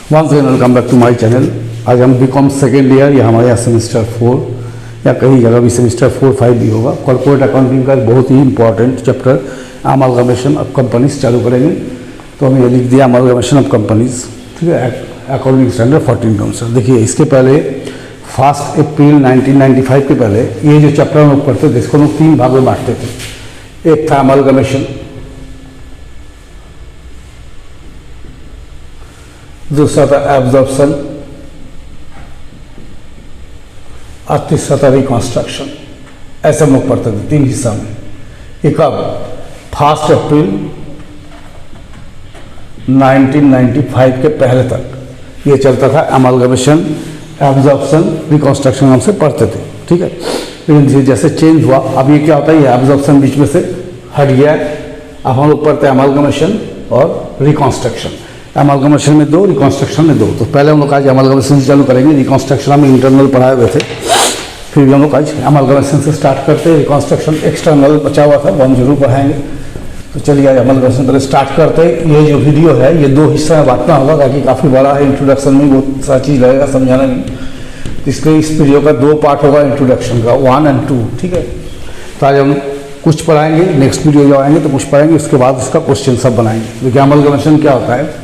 Once again welcome back to my channel. आज हम BCom second year या हमारे यहाँ सेमेस्टर 4 या कहीं जगह भी सेमेस्टर 4-5 भी होगा, कॉर्पोरेट अकाउंटिंग का एक बहुत ही important chapter amalgamation of companies चालू करेंगे। तो हमने लिख दिया अमालगमेशन ऑफ कंपनीज, ठीक है, अकाउंटिंग स्टैंडर्ड 14 के अनुसार। देखिए इसके पहले 1 अप्रैल 1995 के पहले ये जो चैप्टर हम लोग पढ़ते थे इसको हम लोग 3 भाग में बांटते थे। एक था अमालगमेशन, दूसरा था एब्जॉर्प्शन और तीसरा था रिकॉन्स्ट्रक्शन। ऐसे हम लोग पढ़ते थे 3 हिस्सा में। एक अब 1 अप्रैल 1995 के पहले तक ये चलता था अमालगमेशन, एब्जॉर्प्शन, रिकॉन्स्ट्रक्शन हम से पढ़ते थे, ठीक है। लेकिन जैसे चेंज हुआ अब ये क्या होता है, ये एब्जॉर्प्शन बीच में से हट गया। अब हम लोग पढ़ते हैं अमालगमेशन और रिकॉन्स्ट्रक्शन। अमालगमेशन में 2, रिकॉन्स्ट्रक्शन में 2। तो पहले हम लोग आज अमालगमेशन से चालू करेंगे। रिकॉन्स्ट्रक्शन हम इंटरनल पढ़ाए हुए थे, फिर भी हम लोग आज अमालगमेशन से स्टार्ट करते हैं। रिकॉन्स्ट्रक्शन एक्सटर्नल बचा हुआ था, वो हम जरूर पढ़ाएंगे। तो चलिए आज अमालगमेशन पहले स्टार्ट करते हैं। ये जो वीडियो है ये 2 हिस्सा में बांटना होगा, ताकि काफ़ी बड़ा है। इंट्रोडक्शन में बहुत सारा चीज़ लगेगा समझाने में, इसलिए इस वीडियो का 2 पार्ट होगा इंट्रोडक्शन का, 1 और 2, ठीक है। तो आज हम कुछ पढ़ाएंगे, नेक्स्ट वीडियो जो आएंगे तो कुछ पढ़ाएंगे, उसके बाद उसका क्वेश्चन सब बनाएंगे। देखिए अमालगमेशन क्या होता है,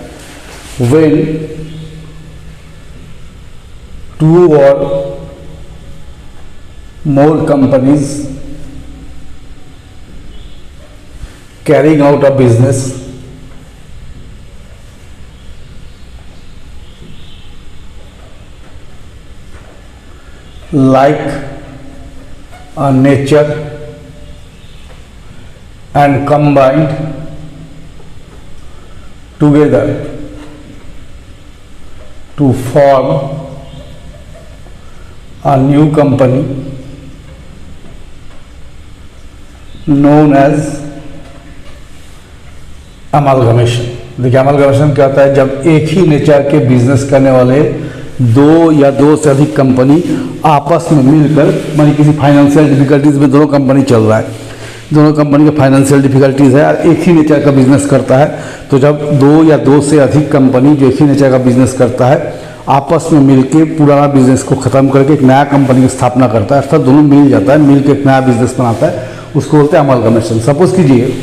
when 2 or more companies carrying out a business like a nature and combined together to form a new company known as amalgamation। देखिए अमालगमेशन क्या होता है, जब एक ही नेचर के बिजनेस करने वाले 2 या 2 से अधिक कंपनी आपस में मिलकर, मानी किसी फाइनेंशियल डिफिकल्टीज में दोनों कंपनी चल रहा है, दोनों कंपनी के फाइनेंशियल डिफिकल्टीज है और एक ही नेचर का बिजनेस करता है। तो जब 2 या 2 से अधिक कंपनी जो एक ही नेचर का बिजनेस करता है आपस में मिलके पुराना बिजनेस को ख़त्म करके एक नया कंपनी की स्थापना करता है, अर्थात दोनों मिल जाता है, मिल के एक नया बिजनेस बनाता है, उसको बोलते हैं अमालगमेशन। सपोज कीजिए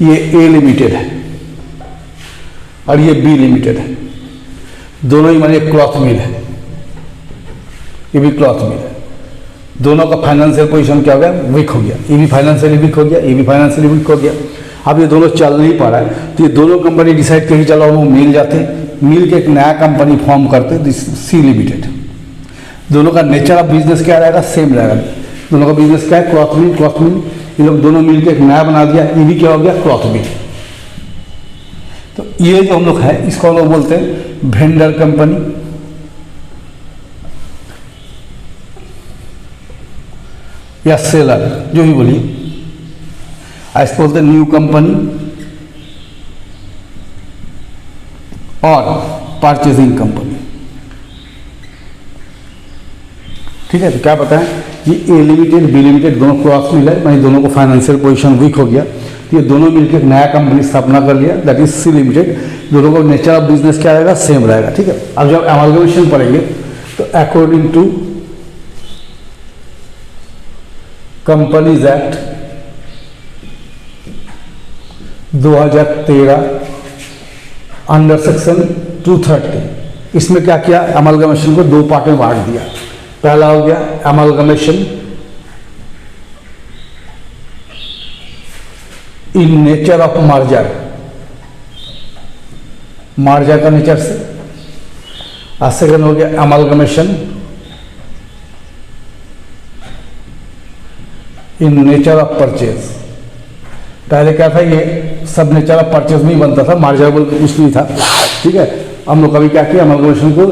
ये ए लिमिटेड है और ये बी लिमिटेड है, दोनों ही माने क्लॉथ मिल है, ये भी क्लॉथ मिल है। दोनों का फाइनेंशियल पोजीशन क्या हो गया, वीक हो गया। ये भी फाइनेंशियली वीक हो गया, ये भी फाइनेंशियली वीक हो गया। अब ये दोनों चल नहीं पा रहा है, तो ये दोनों कंपनी डिसाइड करके चलो वो मिल जाते, मिल के एक नया कंपनी फॉर्म करते, सी लिमिटेड। दोनों का नेचर ऑफ बिजनेस क्या रहेगा, सेम रहेगा। दोनों का बिजनेस क्या है, क्लॉथ मिल, क्लॉथ मिल। ये लोग दोनों मिल के एक नया बना दिया, ये भी क्या हो गया, क्लॉथ मिल। तो ये जो हम लोग है इसको हम लोग बोलते हैं वेंडर कंपनी या सेलर, जो भी बोलिए। इसको बोलते हैं न्यू कंपनी और परचेजिंग कंपनी, ठीक है। तो क्या बताएं, ये ए लिमिटेड बी लिमिटेड दोनों क्रॉस मिल है, मानी दोनों को फाइनेंशियल पोजीशन वीक हो गया, तो ये दोनों मिलकर एक नया कंपनी स्थापना कर लिया, दैट इज सी लिमिटेड। दोनों का नेचर ऑफ बिजनेस क्या रहेगा, सेम रहेगा, ठीक है। अब जब अमालगमेशन पढ़ेंगे तो according to companies act 2013 under section 230, इसमें क्या किया, अमालगमेशन को 2 पार्ट में बांट दिया। पहला हो गया amalgamation in nature of merger, merger का नेचर से। और सेकंड हो गया amalgamation in nature of purchase. पहले क्या था, ये सब नेचर ऑफ परचेज में ही बनता था, मार्जिन बोल के कुछ नहीं था, ठीक है। हम लोग अभी क्या किया, अमालगमेशन को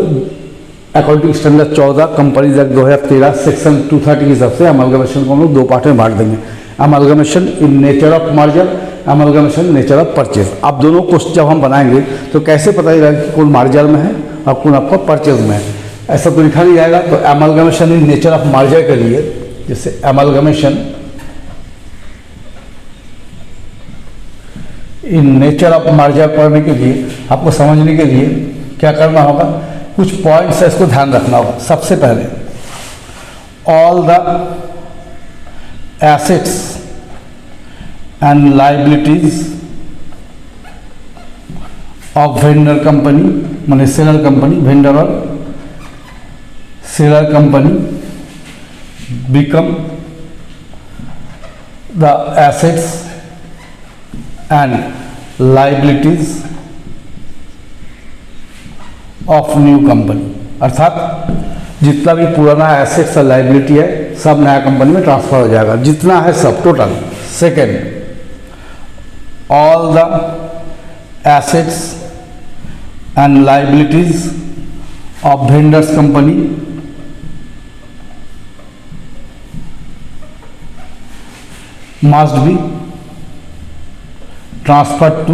according standard 14 companies act 2013 section 230 के हिसाब से अमालगमेशन को हम लोग 2 पार्ट में बांट देंगे। Amalgamation in nature of merger, amalgamation nature of purchase. अब दोनों को जब हम बनाएंगे तो कैसे पता चलेगा कि कौन मार्जर में है और कौन आपका परचेज में है, ऐसा तो लिखा नहीं जाएगा। तो amalgamation in nature of merger के लिए, जैसे amalgamation in nature of merger पढ़ने के लिए, आपको समझने के लिए क्या करना होगा, कुछ पॉइंट्स है इसको ध्यान रखना होगा। सबसे पहले all the assets and liabilities of vendor company, माने सेलर कंपनी, वेंडर और seller company become the assets and liabilities of new company. अर्थात जितना भी पुराना एसेट्स और लाइबिलिटी है सब नया कंपनी में ट्रांसफर हो जाएगा, जितना है सब total. Second, all the assets and liabilities of vendors company must be transferred to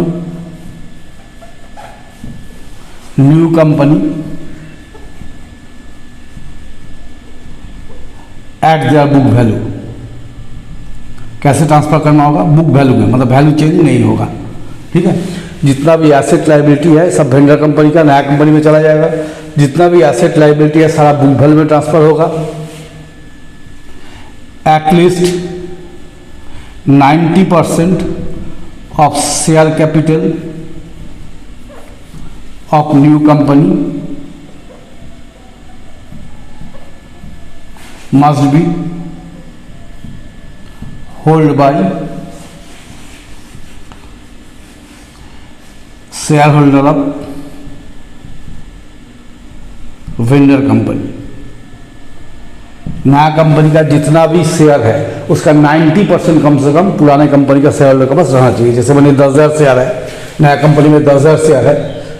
new company at their book value. कैसे ट्रांसफर करना होगा, बुक वैल्यू में, मतलब वैल्यू चेंज नहीं होगा। ठीक है, जितना भी एसेट लाइबिलिटी है सब वेंडर कंपनी का नया कंपनी में चला जाएगा। जितना भी एसेट लाइबिलिटी है सारा बुक वैल्यू में ट्रांसफर होगा। At least 90% of share capital of new company must be held by shareholder of vendor company। नया कंपनी का जितना भी शेयर है उसका 90% कम से कम पुराने कंपनी का शेयर होल्डर के पास रहना चाहिए। जैसे मैंने 10,000 शेयर है, नया कंपनी में 10,000 शेयर है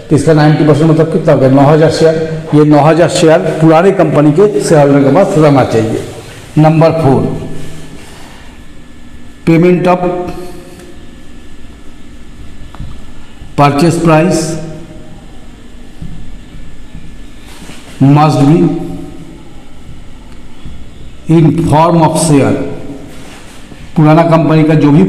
तो इसका 90% मतलब कितना हो गया, 9,000 शेयर। ये 9,000 शेयर पुराने कंपनी के शेयर होल्डर के पास रहना चाहिए। Number 4, payment of purchase price must be in form of share. पुराना कंपनी का जो भी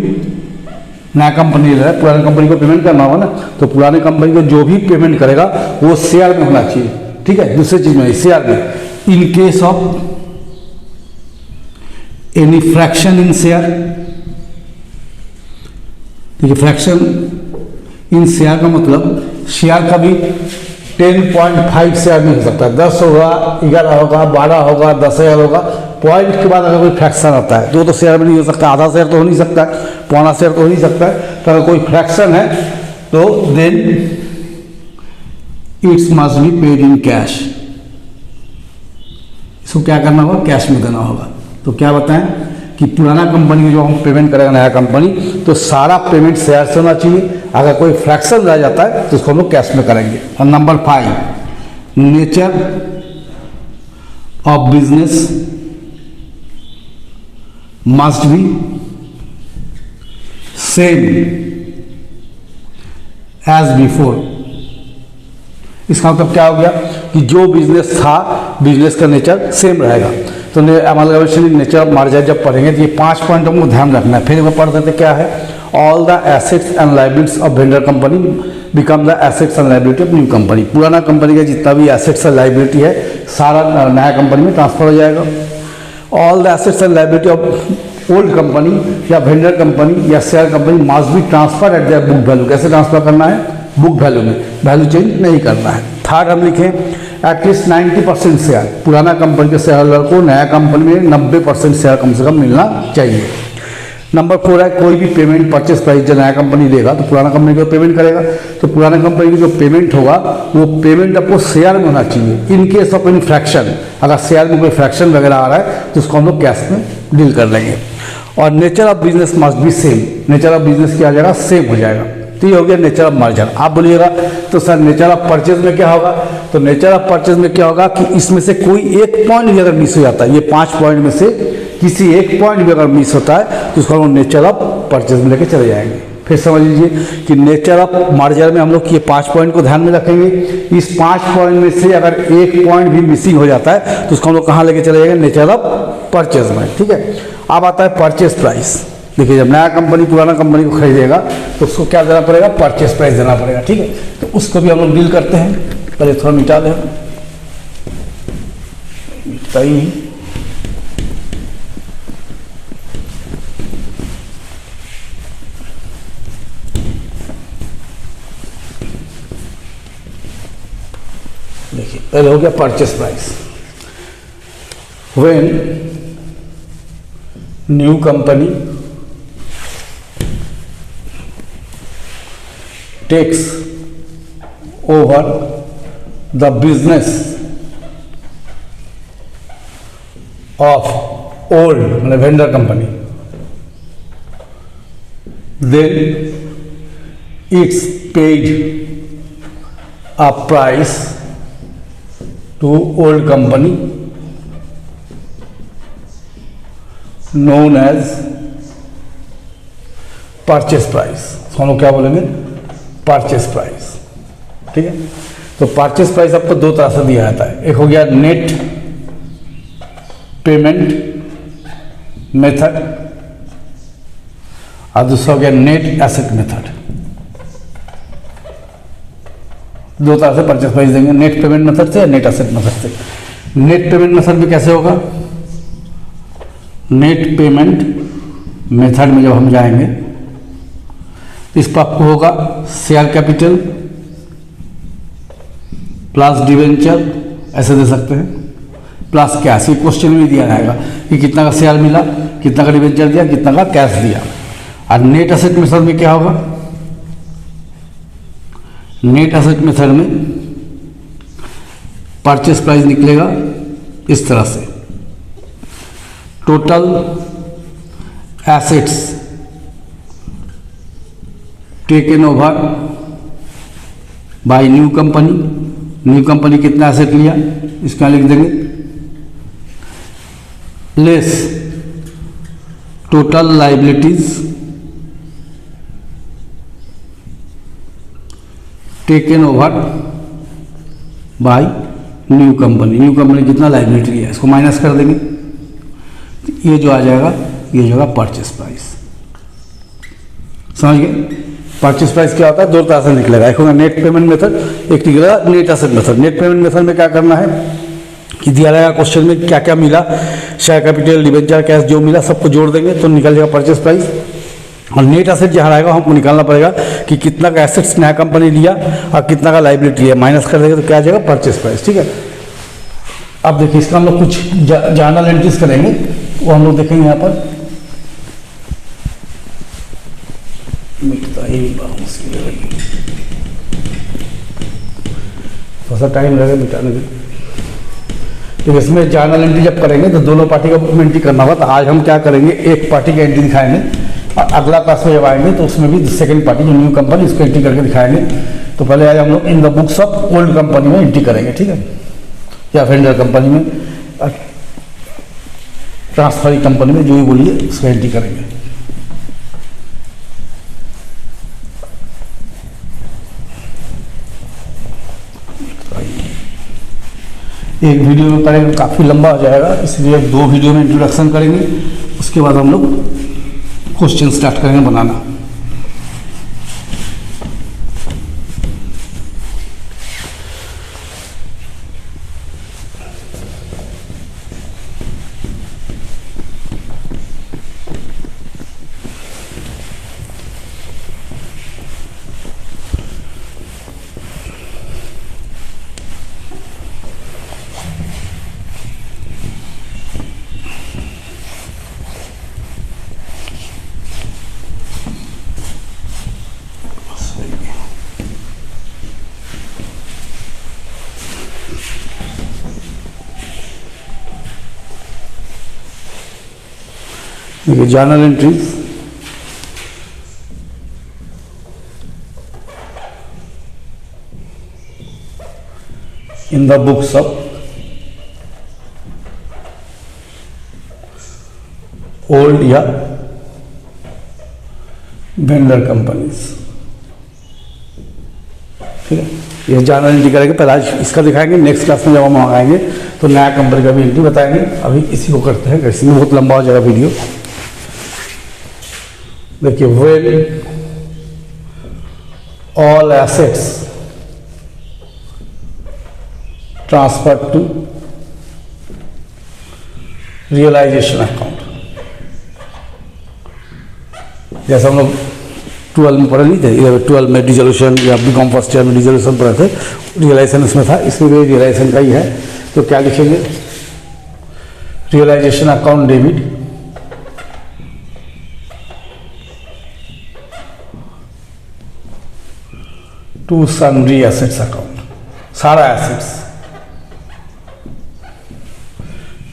नया कंपनी है, पुरानी कंपनी को पेमेंट करना होगा ना, तो पुरानी कंपनी को जो भी पेमेंट करेगा वो शेयर में होना चाहिए। ठीक है, दूसरी चीज में शेयर में। In case of any fraction in share, ठीक है, फ्रैक्शन इन शेयर का मतलब शेयर का भी 10.5 शेयर नहीं हो सकता। 10 होगा, 11 होगा, 12 होगा, 10,000 होगा। पॉइंट के बाद अगर कोई फ्रैक्शन आता है तो वो तो शेयर में नहीं हो सकता। आधा शेयर तो हो नहीं सकता है, पौना शेयर तो हो नहीं सकता है। तो अगर कोई फ्रैक्शन है तो then it's must be paid in cash. इसको क्या करना होगा, कैश में देना होगा। तो क्या बताएं कि पुराना कंपनी को जो हम पेमेंट करेगा नया कंपनी, तो सारा पेमेंट शेयर से होना चाहिए। अगर कोई फ्रैक्शन रह जाता है तो उसको हम लोग कैश में करेंगे। और number 5, nature of business must be same as before. इसका मतलब क्या हो गया कि जो बिजनेस था, बिजनेस का नेचर सेम रहेगा। तो अमालगमेशन नेचर ऑफ मर्जर जब पढ़ेंगे तो ये 5 पॉइंट हमको ध्यान रखना है। फिर वो पढ़ देते क्या है, all the assets and liabilities of vendor company become the assets and liability of new company. पुराना कंपनी का जितना भी एसेट्स और लाइबिलिटी है सारा नया कंपनी में ट्रांसफर हो जाएगा। All the assets and liability of old company या वेंडर कंपनी या share company must B transfer eight their book value. कैसे ट्रांसफर करना है, बुक वैल्यू में, वैल्यू चेंज नहीं करना है। थर्ड हम लिखें एटलीस्ट 90% शेयर, पुराना कंपनी के शेयर होल्डर को नया कंपनी में 90% शेयर कम से कम मिलना चाहिए। नंबर 4 है कोई भी पेमेंट परचेस प्राइस जो नया कंपनी देगा तो पुराना कंपनी को पेमेंट करेगा। तो पुराना कंपनी की जो पेमेंट होगा वो पेमेंट आपको शेयर में होना चाहिए। In case of any fraction, अगर शेयर में कोई फ्रैक्शन वगैरह आ रहा है तो उसको हम लोग कैश में डील कर लेंगे। और nature of business must be same, nature of business क्या आ जाएगा, सेम हो जाएगा। तो ये हो गया नेचर ऑफ मर्जर। आप बोलिएगा तो सर नेचर ऑफ परचेज में क्या होगा, तो नेचर ऑफ परचेज में क्या होगा कि इसमें से कोई एक पॉइंट भी अगर मिस हो जाता है, ये 5 पॉइंट में से किसी एक पॉइंट भी अगर मिस होता है तो उसको हम नेचर ऑफ परचेज में लेके चले जाएंगे। फिर समझ लीजिए कि नेचर ऑफ मर्जर में हम लोग ये 5 पॉइंट को ध्यान में रखेंगे। इस 5 पॉइंट में से अगर एक पॉइंट भी मिसिंग हो जाता है तो उसको हम लोग कहाँ लेके चले जाएंगे, नेचर ऑफ परचेज में। ठीक है, अब आता है परचेज प्राइस। देखिए जब नया कंपनी पुराना कंपनी को खरीदेगा तो उसको क्या देना पड़ेगा, परचेज प्राइस देना पड़ेगा। ठीक है, तो उसको भी हम लोग डील करते हैं। पहले थोड़ा मिटा लें, मिटता ही नहीं। देखिए पहले हो गया purchase price. When new company takes over the business of old मतलब vendor company, then it's paid a price to old company known as purchase price। तो हम लोग क्या बोलेंगे, परचेस प्राइस। ठीक है, तो परचेस प्राइस आपको दो तरह से दिया जाता है, एक हो गया नेट पेमेंट मेथड और दूसरा हो गया नेट एसेट मेथड। दो तरह से परचेस प्राइस देंगे, नेट पेमेंट मेथड से या नेट एसेट मेथड से। नेट पेमेंट मेथड में कैसे होगा, नेट पेमेंट मेथड में जब हम जाएंगे तो इस पर आपको होगा शेयर कैपिटल प्लस डिवेंचर, ऐसे दे सकते हैं, प्लस कैश। ये क्वेश्चन में दिया जाएगा कि कितना का शेयर मिला, कितना का डिवेंचर दिया, कितना का कैश दिया। और नेट एसेट मेथड में क्या होगा, नेट एसेट मेथड में परचेस प्राइस निकलेगा इस तरह से, total assets taken over by new company. New company कितना एसेट लिया इसका लिख देंगे, less total liabilities taken over by new company. New company कितना लाइबिलिटी लिया इसको माइनस कर देंगे, ये जो आ जाएगा ये जो है परचेस प्राइस। समझ गए, परचेस प्राइस क्या होता है, दो तरह से निकलेगा, एक होगा नेट पेमेंट मेथड, एक निकलेगा net asset method. Net payment method में क्या करना है कि दिया रहेगा क्वेश्चन में क्या क्या मिला, शेयर कैपिटल डिवेंचर कैश जो मिला सबको जोड़ देंगे तो निकल जाएगा परचेस प्राइस। और नेट एसेट जहाँ रहेगा हमको निकालना पड़ेगा कि कितना का एसेट्स नया कंपनी लिया और कितना का लाइबिलिटी लिया, माइनस कर देंगे तो क्या आ जाएगा परचेस प्राइस। ठीक है, अब देखिए इसका हम लोग कुछ जर्नल एंट्रीज करेंगे, वो हम लोग देखेंगे यहाँ पर। मिटता ही बहुत मुश्किल है, थोड़ा सा टाइम लगेगा मिटाने में। तो इसमें जर्नल एंट्री जब करेंगे तो दोनों पार्टी का बुक में एंट्री करना होगा। तो आज हम क्या करेंगे, एक पार्टी का एंट्री दिखाएंगे और अगला क्लास में जब आएंगे तो उसमें भी सेकंड पार्टी जो न्यू कंपनी उसको एंट्री करके दिखाएंगे। तो पहले आज हम लोग in the books of old company में एंट्री करेंगे, ठीक है, या वेंडर कंपनी में, ट्रांसफर कंपनी में, जो भी बोलिए उसको एंट्री करेंगे। एक वीडियो में करेंगे काफ़ी लंबा हो जाएगा, इसलिए दो वीडियो में इंट्रोडक्शन करेंगे, उसके बाद हम लोग क्वेश्चन स्टार्ट करेंगे बनाना। देखिए journal entries, in the books of old या वेंडर कंपनीज। ठीक है, ये जर्नल एंट्री करेंगे, पहले आज इसका दिखाएंगे, नेक्स्ट क्लास में जब हम आएंगे तो नया कंपनी का भी एंट्री बताएंगे। अभी इसी को करते हैं, इसी में बहुत लंबा हो जाएगा वीडियो। देखिए when all assets transfer to realisation account. जैसे हम लोग 12 में पढ़े नहीं थे, 12 में डिसोल्यूशन या बीकॉम फर्स्ट ईयर में डिसोल्यूशन पढ़े थे, रियलाइजेशन इसमें था, इसमें भी रियलाइजेशन का ही है। तो क्या लिखेंगे, realization account debit to sundry assets account, सारा assets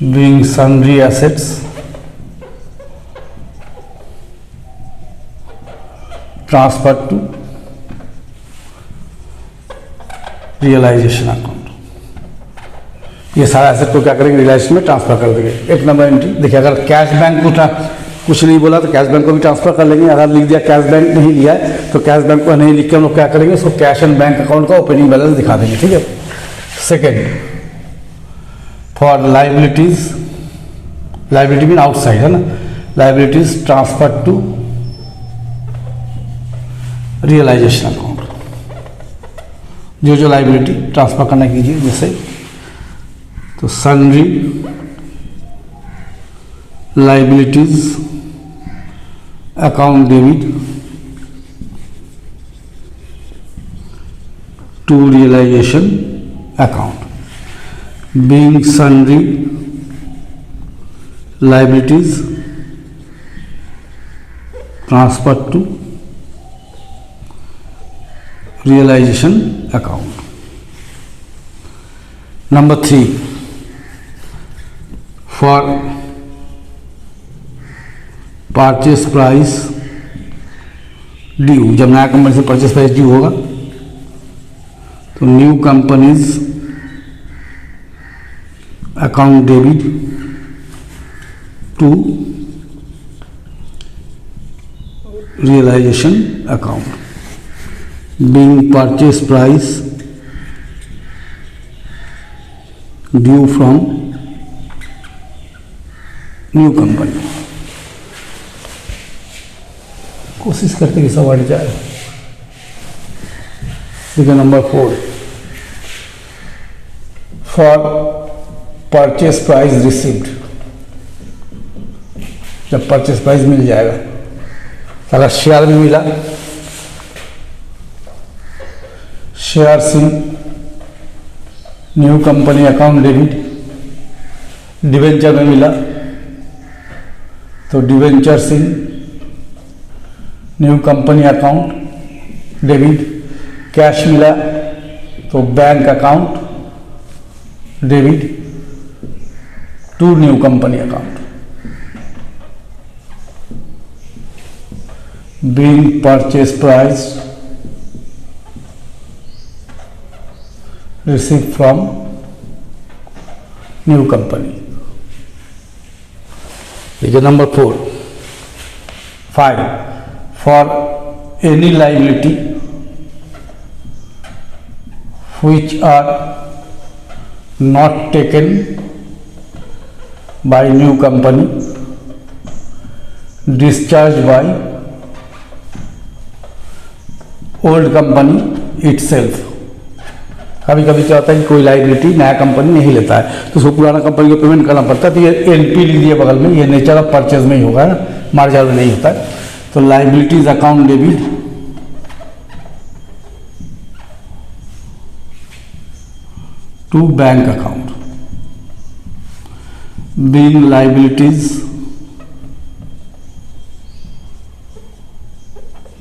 being sundry assets transfer to realisation account. ये सारा एसेट को क्या करेंगे, रियलाइजेशन में ट्रांसफर कर देंगे। एक नंबर एंट्री देखिए, अगर कैश बैंक को कुछ नहीं बोला तो कैश बैंक को भी ट्रांसफर कर लेंगे। अगर लिख दिया कैश बैंक नहीं लिया है तो कैश बैंक को नहीं लिख के हम लोग क्या करेंगे, उसको कैश एंड बैंक अकाउंट का ओपनिंग बैलेंस दिखा देंगे। ठीक है। Second, for liabilities, liability mean outside है ना, liabilities transfer to realisation account. जो लाइबिलिटी ट्रांसफर करना कीजिए, जैसे तो sundry liabilities account debit to realisation account being sundry liabilities transfer to realisation account. Number 3, for purchase price due, जब नया company से परचेस प्राइस ड्यू होगा तो new companies account debit to realisation account being purchase price due from new company। कोशिश करते कि सब अट जाए। देखिए number 4, for purchase price received, जब परचेस प्राइस मिल जाएगा, अगर शेयर भी मिला, shares in new company account debit, debenture में मिला तो debentures in new company account debit, cash मिला तो bank account debit to new company account. Being purchase price received from new company। देखिए number 4, 5, for any liability which are not taken by new company discharged by old company itself। कभी कभी क्या होता है कि कोई लाइबिलिटी नया company नहीं लेता है तो उसको पुराना कंपनी को पेमेंट करना पड़ता है, तो ये एनपी लिख दिया बगल में, ये नेचर ऑफ परचेज में ही होगा ना, मार्जिन में नहीं होता है। तो liabilities account debit to bank account being liabilities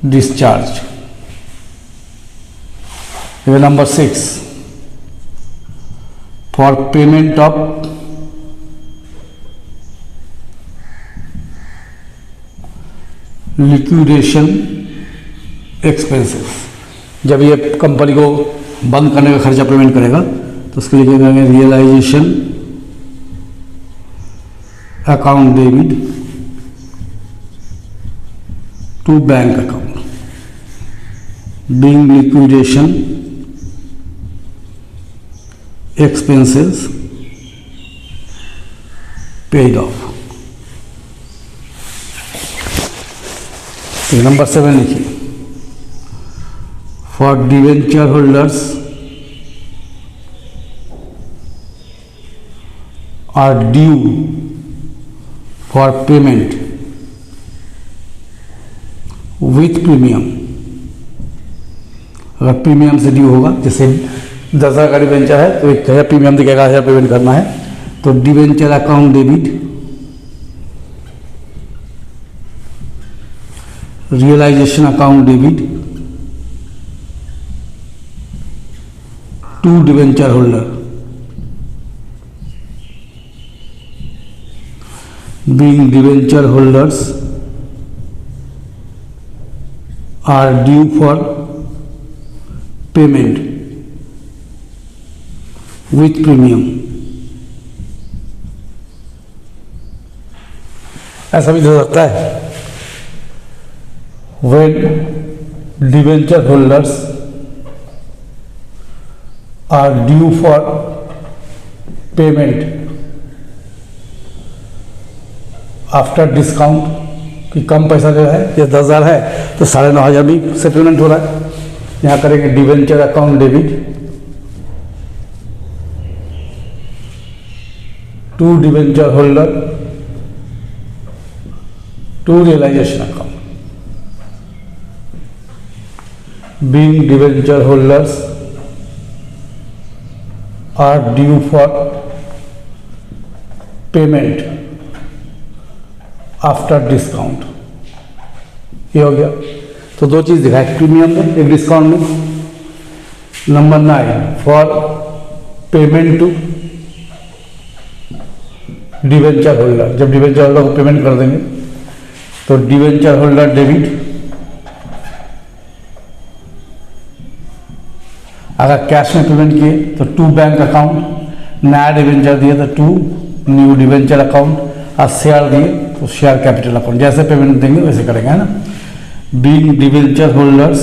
discharge. Number 6, for payment of liquidation expenses, जब ये कंपनी को बंद करने का खर्चा पेमेंट करेगा तो उसके लिए क्या करेंगे, realisation account debit to bank account being liquidation expenses paid off। नंबर 7 लिखिए, for debenture holders are due for payment with premium. अगर प्रीमियम से ड्यू होगा, जैसे 10,000 का डिवेंचर है तो 1,000 प्रीमियम देकर 11,000 पेमेंट करना है, तो debenture account debit, realisation account debit to debenture holder, being debenture holders are due for payment with premium। ऐसा भी हो सकता है when debenture holders are due for payment after discount, कि कम पैसा जो है, ये 10,000 है तो 9,500 भी सेटलमेंट हो रहा है। यहाँ करेंगे debenture account debit to debenture holder to realisation account, being debenture holders are due for payment after discount. ये हो गया। तो दो चीज दिखा, एक प्रीमियम में, एक डिस्काउंट में। Number 9 for payment to debenture holder, जब डिवेंचर होल्डर को पेमेंट कर देंगे तो डिवेंचर होल्डर डेबिट, अगर कैश में पेमेंट किए तो टू बैंक अकाउंट, नया डिवेंचर दिए तो टू न्यू डिवेंचर अकाउंट, और शेयर दिए तो शेयर कैपिटल अकाउंट। जैसे पेमेंट देंगे वैसे करेंगे, है ना। Being debenture holders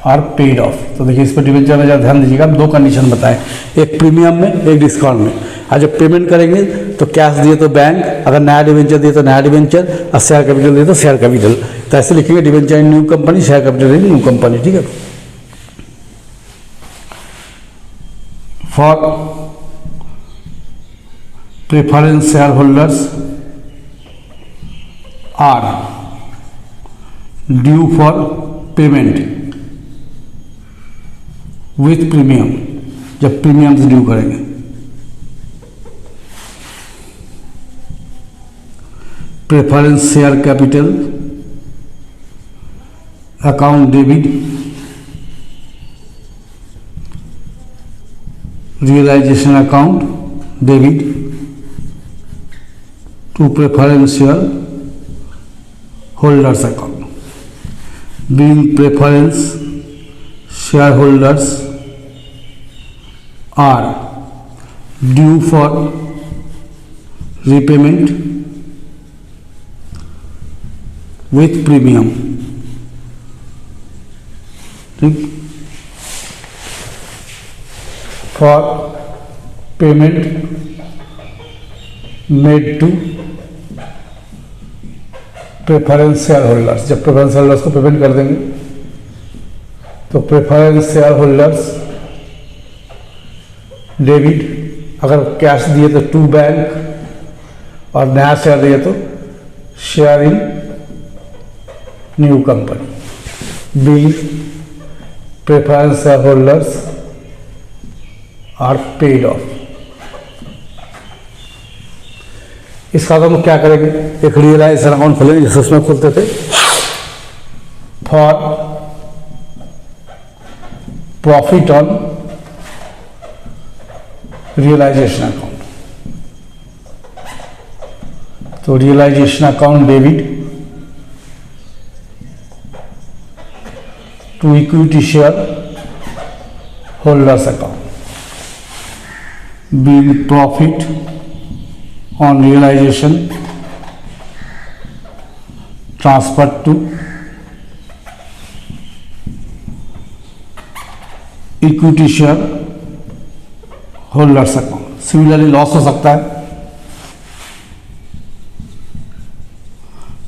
are paid off, तो देखिए इस पर डिवेंचर में ज़्यादा ध्यान दीजिएगा। दो कंडीशन बताएं, एक प्रीमियम में, एक डिस्काउंट में। और जब पेमेंट करेंगे तो कैश दिए तो बैंक, अगर नया डिवेंचर दिए तो नया डिवेंचर, और शेयर कैपिटल दिए तो शेयर कैपिटल। तो ऐसे लिखेंगे debenture in new company, share capital in new company, ठीक है। For preference shareholders are due for payment with premium, जब प्रीमियम से ड्यू करेंगे। Preference share capital account debit, realisation account debit to preferential holders account, being preference shareholders are due for repayment with premium, ठीक। for payment made to preference share holders, जब preference holders को payment कर देंगे तो preference share holders debit, अगर cash दिए तो to bank, और नया शेयर दिए तो share in new company. Being preference share holders are paid off. इसका तो हम क्या करेंगे, एक रियलाइजेशन अकाउंट खोलेंगे जैसे उसमें खोलते थे। For profit on realization account, तो realization account debit to equity share holders account, being profit on realization transferred to equity share holders account। Similarly loss हो सकता है,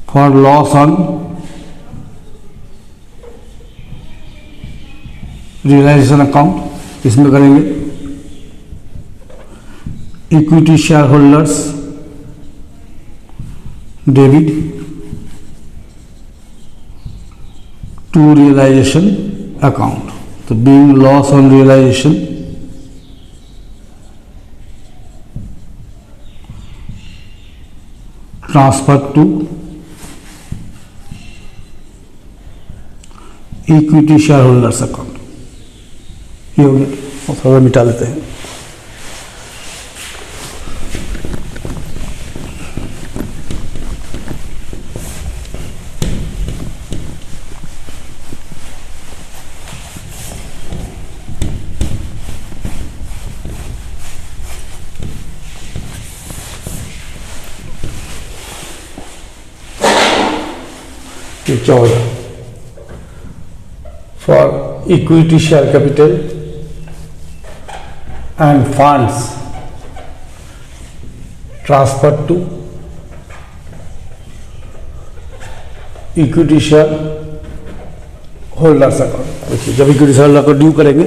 for loss on realization account, इसमें करेंगे equity share holders debit to realisation account. तो being loss on realization transfer to equity share holders account. ये हो गया, थोड़ा मिटा लेते हैं। ये 14 for equity share capital and funds transferred to equity share holders account। देखिए जब इक्विटी शेयर होल्डर को ड्यू करेंगे,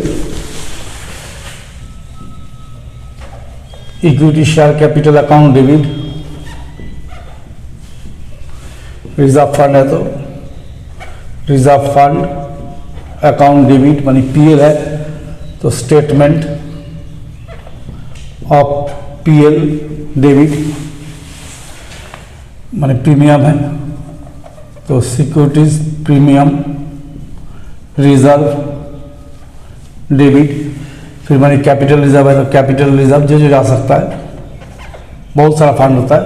equity share capital account debit, reserve fund है तो रिजर्व फंड अकाउंट डेबिट मानी पीएल है तो स्टेटमेंट ऑफ पीएल डेबिट मानी प्रीमियम है तो सिक्योरिटीज प्रीमियम रिजर्व डेबिट। फिर मानी कैपिटल रिजर्व है तो कैपिटल रिजर्व जो जा सकता है, बहुत सारा फंड होता है।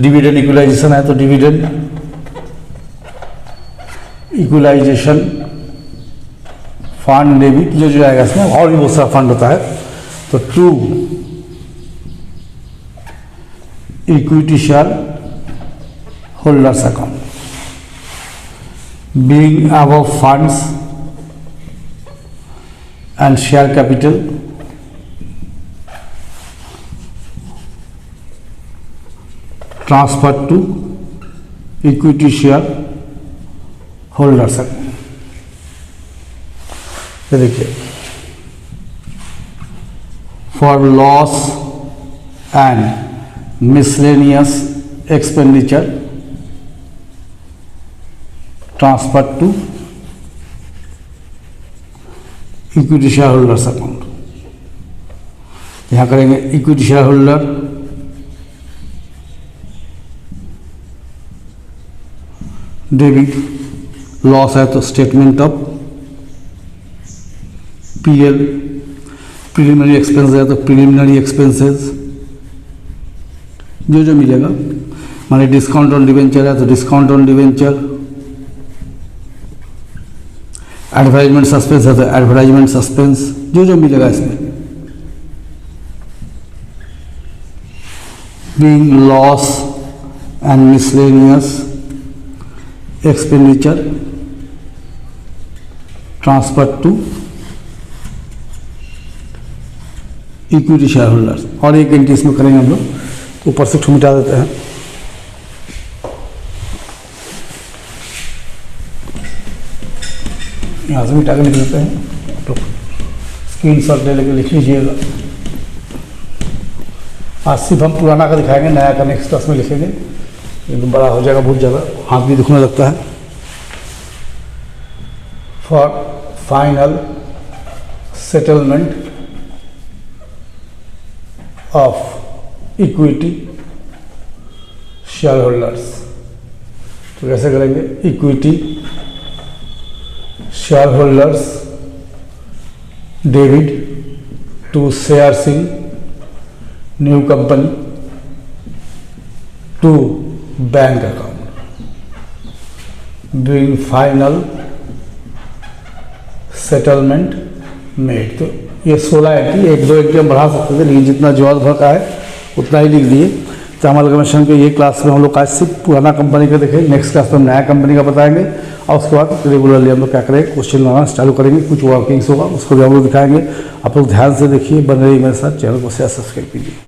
डिविडेंड इक्वलाइजेशन है तो डिविडेंड इक्वलाइजेशन फंड डेबिट जो आएगा इसमें, और भी बहुत सारा फंड होता है। तो to equity share holders account being above funds and share capital transfer to equity share holders account. देखिए for loss and miscellaneous expenditure transfer to equity share holders account. यहां करेंगे equity share holder debit, loss है तो statement of PL, preliminary expense है तो preliminary expenses जो मिलेगा। माने डिस्काउंट ऑन डिवेंचर है तो discount on debenture, advertisement suspense है तो एडवर्टाइजमेंट सस्पेंस जो मिलेगा इसमें। Being loss and miscellaneous expenditure transfer to equity share holders. और एक एंट्री इसमें करेंगे हम लोग, तो ऊपर से मिटा देते हैं। यहाँ से मिटा के लिख लेते हैं, तो स्क्रीन शॉट ले लेके लिख लीजिएगा। आज सिर्फ हम पुराना का दिखाएंगे, नया का नेक्स्ट क्लास में लिखेंगे, लेकिन बड़ा हो जाएगा बहुत ज़्यादा, हाथ भी दुखने लगता है। For final settlement of equity share holders, तो कैसे करेंगे? Equity share holders debit to shares in new company to bank account doing final settlement made. तो ये 16 एंट्री, एक दो एंट्री हम बढ़ा सकते थे, लेकिन जितना जवाब भर का है उतना ही लिख दिए। तो अमलगमेशन के ये क्लास में हम लोग आज सिर्फ पुराना कंपनी का देखेंगे, नेक्स्ट क्लास में हम नया कंपनी का बताएंगे, और उसके बाद रेगुलरली हम लोग क्या करेंगे, क्वेश्चन बनाना चालू करेंगे, कुछ वर्किंग्स होगा उसको भी हम लोग दिखाएंगे। आप लोग ध्यान से देखिए, बन रही मेरे साथ, चैनल को शेयर सब्सक्राइब कीजिए।